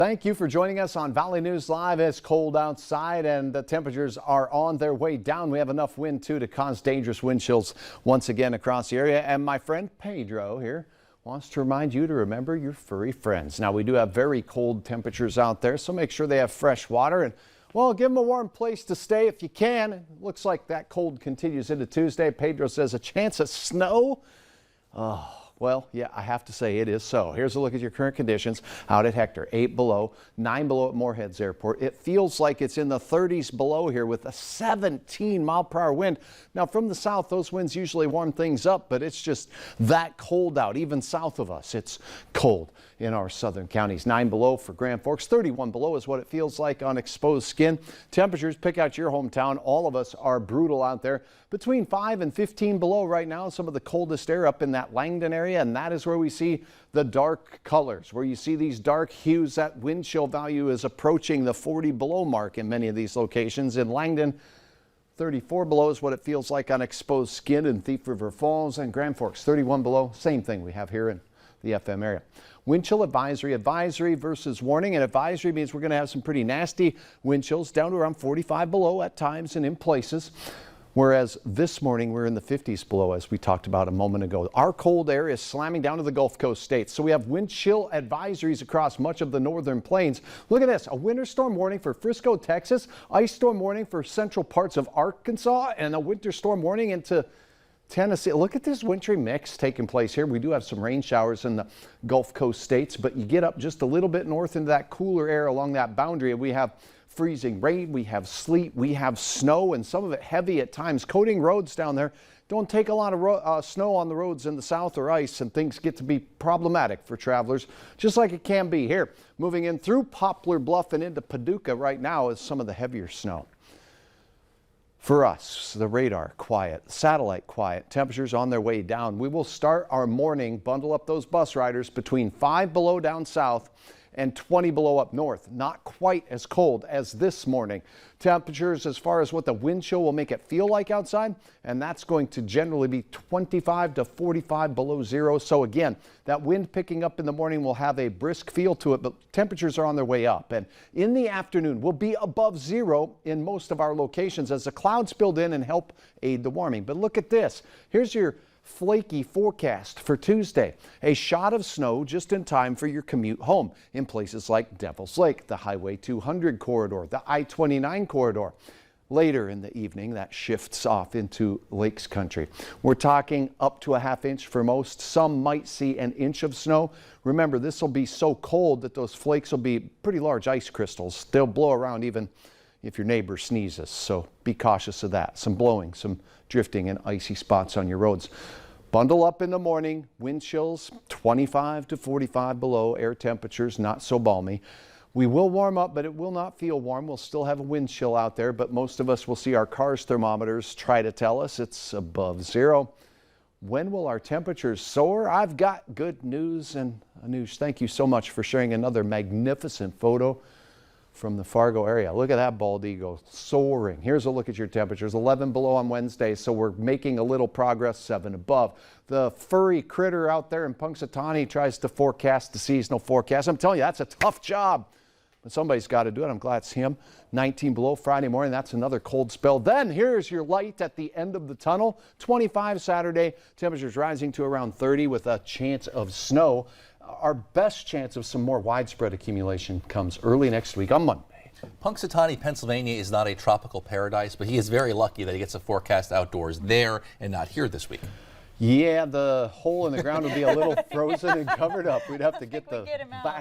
Thank you for joining us on Valley News Live. It's cold outside and the temperatures are on their way down. We have enough wind too to cause dangerous wind chills once again across the area. And my friend Pedro here wants to remind you to remember your furry friends. Now we do have very cold temperatures out there, so make sure they have fresh water and well, give them a warm place to stay if you can. It looks like that cold continues into Tuesday. Pedro says a chance of snow. Oh. Well, yeah, I have to say it is so. Here's a look at your current conditions out at Hector. 8 below, 9 below at Moorheads Airport. It feels like it's in the 30s below here with a 17-mile-per-hour wind. Now, from the south, those winds usually warm things up, but it's just that cold out. Even south of us, it's cold in our southern counties. 9 below for Grand Forks. 31 below is what it feels like on exposed skin. Temperatures, pick out your hometown. All of us are brutal out there. Between 5 and 15 below right now, some of the coldest air up in that Langdon area. And that is where we see the dark colors, where you see these dark hues. That wind chill value is approaching the 40 below mark in many of these locations. In Langdon, 34 below is what it feels like on exposed skin in Thief River Falls, and Grand Forks 31 below. Same thing we have here in the FM area. Wind chill advisory versus warning. And advisory means we're going to have some pretty nasty wind chills down to around 45 below at times and in places. Whereas this morning we're in the 50s below, as we talked about a moment ago. Our cold air is slamming down to the Gulf Coast states. So we have wind chill advisories across much of the northern plains. Look at this, a winter storm warning for Frisco, Texas, ice storm warning for central parts of Arkansas, and a winter storm warning into Tennessee. Look at this wintry mix taking place here. We do have some rain showers in the Gulf Coast states, but you get up just a little bit north into that cooler air along that boundary, and we have freezing rain, we have sleet, we have snow, and some of it heavy at times. Coating roads down there. Don't take a lot of snow on the roads in the south or ice, and things get to be problematic for travelers, just like it can be here. Moving in through Poplar Bluff and into Paducah right now is some of the heavier snow. For us, the radar quiet, satellite quiet, temperatures on their way down. We will start our morning, bundle up those bus riders, between 5 below down south and 20 below up north. Not quite as cold as this morning. Temperatures as far as what the wind chill will make it feel like outside, and that's going to generally be 25 to 45 below zero. So again, that wind picking up in the morning will have a brisk feel to it, but temperatures are on their way up. And in the afternoon, we'll be above zero in most of our locations as the clouds build in and help aid the warming. But look at this. Here's your flaky forecast for Tuesday. A shot of snow just in time for your commute home in places like Devil's Lake, the Highway 200 corridor, the I-29 corridor. Later in the evening, that shifts off into Lakes Country. We're talking up to a ½ inch for most. Some might see an inch of snow. Remember, this will be so cold that those flakes will be pretty large ice crystals. They'll blow around even if your neighbor sneezes, so be cautious of that. Some blowing, some drifting and icy spots on your roads. Bundle up in the morning, wind chills 25 to 45 below, air temperatures not so balmy. We will warm up, but it will not feel warm. We'll still have a wind chill out there, but most of us will see our car's thermometers try to tell us it's above zero. When will our temperatures soar? I've got good news. And Anush, thank you so much for sharing another magnificent photo from the Fargo area. Look at that bald eagle soaring. Here's a look at your temperatures. 11 below on Wednesday, so we're making a little progress. 7 above. The furry critter out there in Punxsutawney tries to forecast the seasonal forecast. I'm telling you, that's a tough job, but somebody's got to do it. I'm glad it's him. 19 below Friday morning. That's another cold spell. Then here's your light at the end of the tunnel. 25 Saturday. Temperatures rising to around 30 with a chance of snow. Our best chance of some more widespread accumulation comes early next week on Monday. Punxsutawney, Pennsylvania is not a tropical paradise, but he is very lucky that he gets a forecast outdoors there and not here this week. Yeah, the hole in the ground would be a little frozen and covered up. We'd have to get the back.